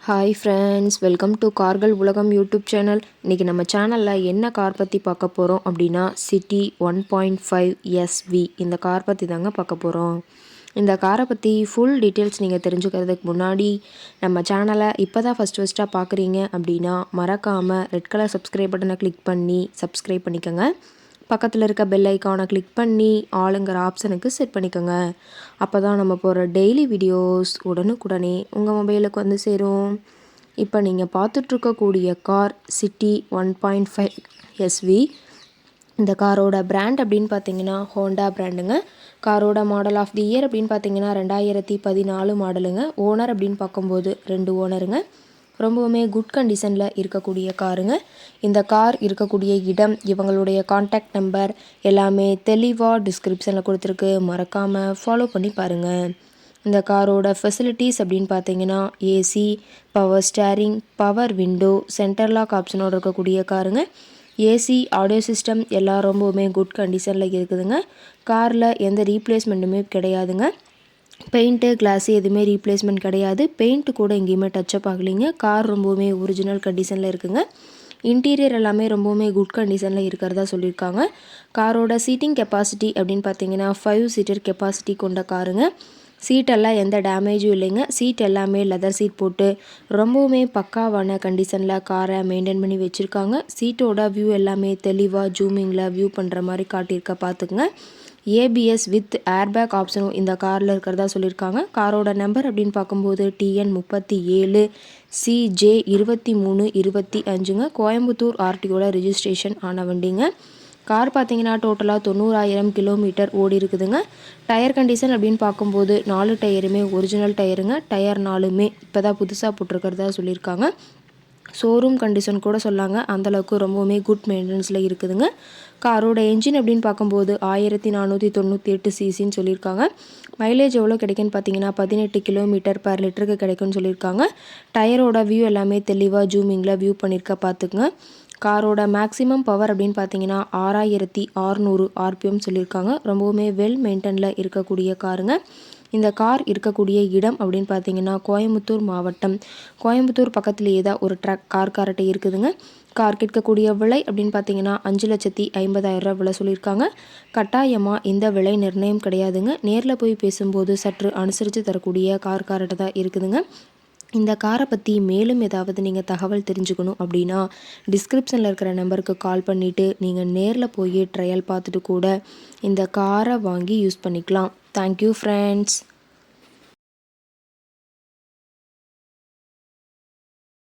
Hi friends, welcome to கார்கள் உலகம் YouTube channel. இன்றைக்கி நம்ம சேனலில் என்ன கார் பற்றி பார்க்க போகிறோம் அப்படின்னா சிட்டி 1.5 SV இந்த கார் பற்றி தாங்க பார்க்க போகிறோம். இந்த காரை பற்றி ஃபுல் டீட்டெயில்ஸ் நீங்கள் தெரிஞ்சுக்கிறதுக்கு முன்னாடி நம்ம சேனலை இப்போ தான் ஃபஸ்ட்டாக பார்க்குறீங்க அப்படின்னா மறக்காமல் ரெட் கலர் சப்ஸ்கிரைப் பட்டனை கிளிக் பண்ணி சப்ஸ்கிரைப் பண்ணிக்கோங்க. பக்கத்தில் இருக்க பெல் ஐக்கானை கிளிக் பண்ணி ஆளுங்கிற ஆப்ஷனுக்கு செட் பண்ணிக்கோங்க. அப்போ தான் நம்ம போகிற டெய்லி வீடியோஸ் உடனுக்குடனே உங்கள் மொபைலுக்கு வந்து சேரும். இப்போ நீங்கள் பார்த்துட்ருக்கக்கூடிய கார் சிட்டி 1.5 SV. இந்த காரோட பிராண்ட் அப்படின்னு பார்த்தீங்கன்னா ஹோண்டா பிராண்டுங்க. காரோட மாடல் ஆஃப் தி இயர் அப்படின்னு பார்த்தீங்கன்னா 2014 மாடலுங்க. ஓனர் அப்படின்னு பார்க்கும்போது 2 ஓனருங்க. ரொம்பவுமே குட் கண்டிஷனில் இருக்கக்கூடிய காருங்க. இந்த கார் இருக்கக்கூடிய இடம், இவங்களுடைய காண்டாக்ட் நம்பர் எல்லாமே தெளிவாக டிஸ்கிரிப்ஷனில் கொடுத்துருக்கு. மறக்காமல் ஃபாலோ பண்ணி பாருங்கள். இந்த காரோட ஃபெசிலிட்டிஸ் அப்படின்னு பார்த்தீங்கன்னா AC, power steering, power window, centre lock ஆப்ஷனோடு இருக்கக்கூடிய காருங்க. ஏசி, ஆடியோ சிஸ்டம் எல்லாம் ரொம்பவுமே குட் கண்டிஷனில் இருக்குதுங்க. காரில் எந்த ரீப்ளேஸ்மெண்ட்டுமே கிடையாதுங்க. பெயிண்ட்டு, கிளாஸு எதுவுமே ரீப்ளேஸ்மெண்ட் கிடையாது. பெயிண்ட்டு கூட எங்கேயுமே டச்சப் ஆகலைங்க. கார் ரொம்பவுமே ஒரிஜினல் கண்டிஷனில் இருக்குங்க. இன்டீரியர் எல்லாமே ரொம்பவுமே குட் கண்டிஷனில் இருக்கிறதா சொல்லியிருக்காங்க. காரோட சீட்டிங் கெப்பாசிட்டி அப்படின்னு பார்த்தீங்கன்னா 5 சீட்டர் கெப்பாசிட்டி கொண்ட காருங்க. சீட்டெல்லாம் எந்த டேமேஜும் இல்லைங்க. சீட் எல்லாமே லெதர் சீட் போட்டு ரொம்பவுமே பக்காவான கண்டிஷனில் காரை மெயின்டைன் பண்ணி வச்சுருக்காங்க. சீட்டோட வியூ எல்லாமே தெளிவாக ஜூமிங்கில் வியூ பண்ணுற மாதிரி காட்டியிருக்க பார்த்துக்குங்க. ஏபிஎஸ் வித் ஏர்பேக் ஆப்ஷனும் இந்த காரில் இருக்கிறதா சொல்லியிருக்காங்க. காரோட நம்பர் அப்படின்னு பார்க்கும்போது TN 37 CJ 2325ங்க. கோயம்புத்தூர் ஆர்டிஓட ரிஜிஸ்ட்ரேஷன் ஆன வண்டிங்க. கார் பார்த்தீங்கன்னா டோட்டலாக 90,000 கிலோமீட்டர் ஓடி இருக்குதுங்க. டயர் கண்டிஷன் அப்படின்னு பார்க்கும்போது 4 டயருமே ஒரிஜினல் டயருங்க. டயர் 4மே இப்போ தான் புதுசாக போட்டிருக்கிறதா சொல்லியிருக்காங்க. ஷோரூம் கண்டிஷன் கூட சொல்லாங்க. அந்தளவுக்கு ரொம்பவுமே குட் மெயின்டெனன்ஸில் இருக்குதுங்க. காரோட என்ஜின் அப்படின்னு பார்க்கும்போது 1498 சிசின்னு சொல்லியிருக்காங்க. மைலேஜ் எவ்வளோ கிடைக்குன்னு பார்த்தீங்கன்னா 18 கிலோமீட்டர் பர் லிட்டருக்கு கிடைக்குன்னு சொல்லியிருக்காங்க. டயரோட வியூ எல்லாமே தெளிவாக ஜூமிங்கில் வியூ பண்ணியிருக்க பார்த்துக்குங்க. காரோட மேக்ஸிமம் பவர் அப்படின்னு பார்த்தீங்கன்னா 6600 RPM சொல்லியிருக்காங்க. ரொம்பவுமே வெல் மெயின்டெனில் இருக்கக்கூடிய காருங்க. இந்த கார் இருக்கக்கூடிய இடம் அப்படின்னு பார்த்தீங்கன்னா கோயம்புத்தூர் மாவட்டம். கோயம்புத்தூர் பக்கத்துலேயே தான் ஒரு கார் காரட்டை இருக்குதுங்க. கார் கேட்கக்கூடிய விலை அப்படின்னு பார்த்தீங்கன்னா 5,50,000 விலை சொல்லியிருக்காங்க. கட்டாயமாக இந்த விலை நிர்ணயம் கிடையாதுங்க. நேரில் போய் பேசும்போது சற்று அனுசரித்து தரக்கூடிய கார் காரட்டை தான் இருக்குதுங்க. இந்த காரை பற்றி மேலும் ஏதாவது நீங்கள் தகவல் தெரிஞ்சுக்கணும் அப்படின்னா டிஸ்கிரிப்ஷனில் இருக்கிற நம்பருக்கு கால் பண்ணிவிட்டு நீங்கள் நேரில் போய் ட்ரையல் பார்த்துட்டு கூட இந்த காரை வாங்கி யூஸ் பண்ணிக்கலாம். Thank you friends.